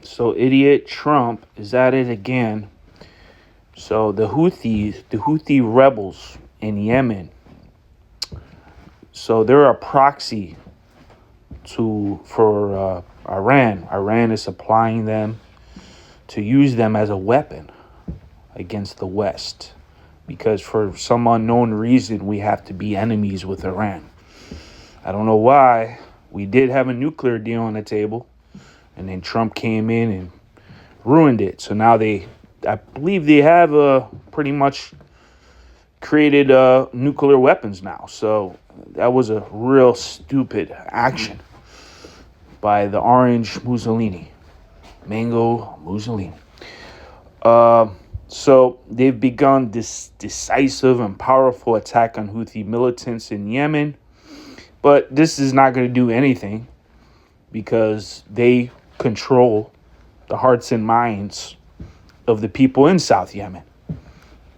So idiot Trump is at it again. So the Houthi rebels in Yemen. So they're a proxy for Iran. Iran is supplying them to use them as a weapon against the West, because for some unknown reason we have to be enemies with Iran. I don't know why. We did have a nuclear deal on the table, and then Trump came in and ruined it. So now I believe they have pretty much created nuclear weapons now. So that was a real stupid action by the orange Mussolini, Mango Mussolini. So they've begun this decisive and powerful attack on Houthi militants in Yemen. But this is not going to do anything because they control the hearts and minds of the people in South Yemen.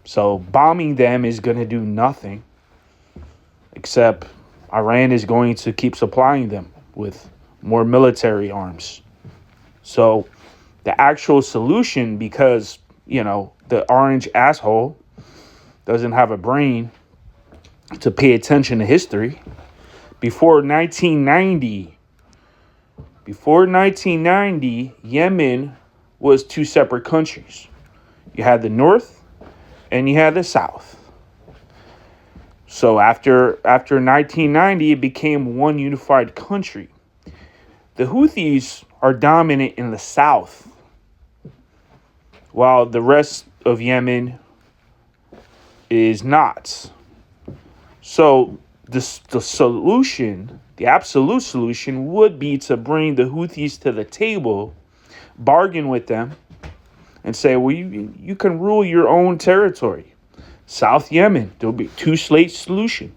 So bombing them is going to do nothing, except Iran is going to keep supplying them with more military arms. So the actual solution, because, the orange asshole doesn't have a brain to pay attention to history. Before 1990, Yemen was two separate countries. You had the North and you had the South. So after 1990, it became one unified country. The Houthis are dominant in the South, while the rest of Yemen is not. So the solution, the absolute solution, would be to bring the Houthis to the table, bargain with them, and say, well, you can rule your own territory. South Yemen, there'll be two-state solution.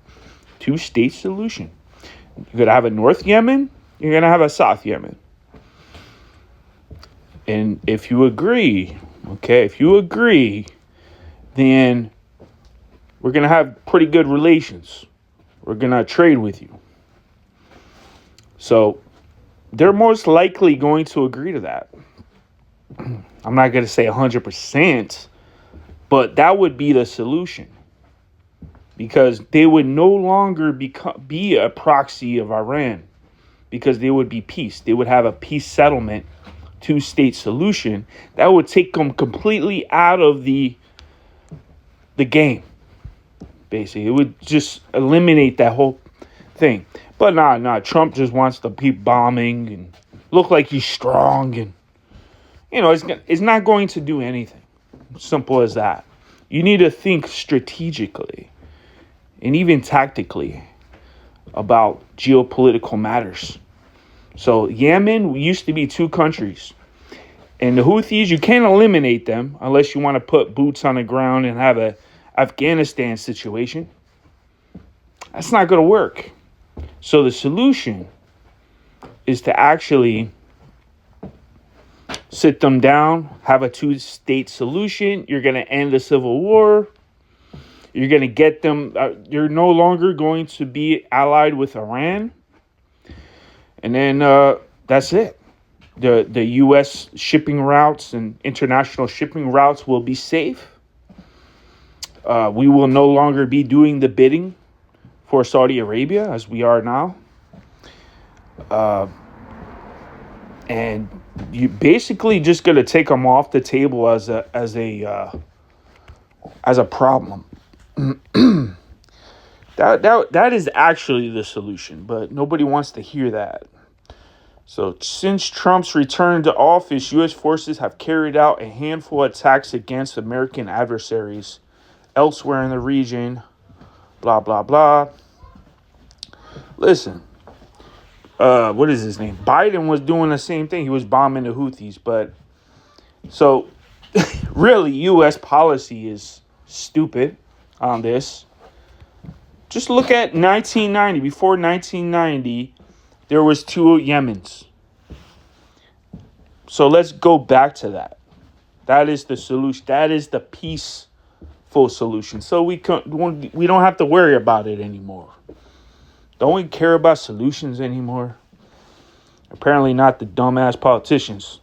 You're going to have a North Yemen, you're going to have a South Yemen. And if you agree, then we're going to have pretty good relations. We're going to trade with you. So they're most likely going to agree to that. I'm not going to say 100%, but that would be the solution, because they would no longer be a proxy of Iran, because they would be peace. They would have a peace settlement, two-state solution that would take them completely out of the game. Basically, it would just eliminate that whole thing. But nah, Trump just wants to keep bombing and look like he's strong, and it's not going to do anything. Simple as that. You need to think strategically and even tactically about geopolitical matters. So Yemen used to be two countries, and the Houthis, you can't eliminate them unless you want to put boots on the ground and have a Afghanistan situation. That's not going to work. So the solution is to actually sit them down, have a two-state solution. You're going to end the civil war. You're going to get them. You're no longer going to be allied with Iran. And then that's it. The U.S. shipping routes and international shipping routes will be safe. We will no longer be doing the bidding for Saudi Arabia as we are now. And you basically just going to take them off the table as a problem. That is actually the solution, but nobody wants to hear that. So since Trump's return to office, U.S. forces have carried out a handful of attacks against American adversaries elsewhere in the region. Blah, blah, blah. Listen, what is his name? Biden was doing the same thing. He was bombing the Houthis. But so really, U.S. policy is stupid on this. Just look at 1990. Before 1990, there was two Yemens. So let's go back to that. That is the solution. That is the peaceful solution. So we don't have to worry about it anymore. Don't we care about solutions anymore? Apparently not the dumbass politicians.